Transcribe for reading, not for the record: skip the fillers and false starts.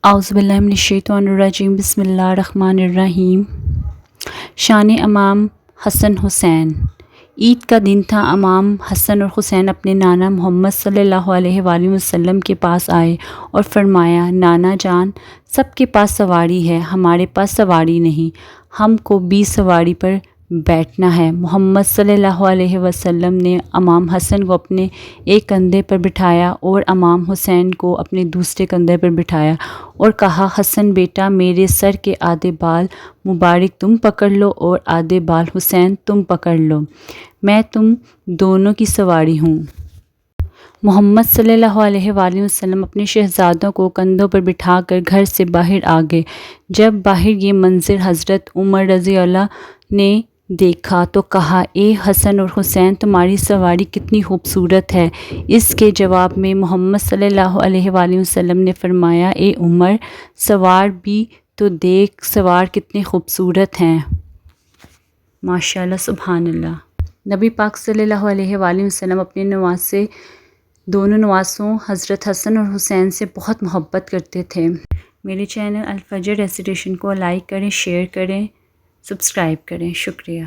اعوذ باللہ من الشیطان الرجیم بسم اللہ الرحمن الرحیم۔ شان امام حسن حسین۔ عید کا دن تھا۔ امام حسن اور حسین اپنے نانا محمد صلی اللہ علیہ وآلہ وسلم کے پاس آئے اور فرمایا، نانا جان، سب کے پاس سواری ہے، ہمارے پاس سواری نہیں، ہم کو بھی سواری پر بیٹھنا ہے۔ محمد صلی اللہ علیہ وسلم نے امام حسن کو اپنے ایک کندھے پر بٹھایا اور امام حسین کو اپنے دوسرے کندھے پر بٹھایا اور کہا، حسن بیٹا، میرے سر کے آدھے بال مبارک تم پکڑ لو اور آدھے بال حسین تم پکڑ لو، میں تم دونوں کی سواری ہوں۔ محمد صلی اللہ علیہ وآلہ وسلم اپنے شہزادوں کو کندھوں پر بٹھا کر گھر سے باہر آ گئے۔ جب باہر یہ منظر حضرت عمر رضی اللہ نے دیکھا تو کہا، اے حسن اور حسین، تمہاری سواری کتنی خوبصورت ہے۔ اس کے جواب میں محمد صلی اللہ علیہ وآلہ وسلم نے فرمایا، اے عمر، سوار بھی تو دیکھ، سوار کتنے خوبصورت ہیں۔ ماشاءاللہ، سبحان اللہ۔ نبی پاک صلی اللہ علیہ وآلہ وسلم اپنے نواسے دونوں نواسوں حضرت حسن اور حسین سے بہت محبت کرتے تھے۔ میرے چینل الفجر ریسیٹیشن کو لائک کریں، شیئر کریں، سبسکرائب کریں۔ شکریہ۔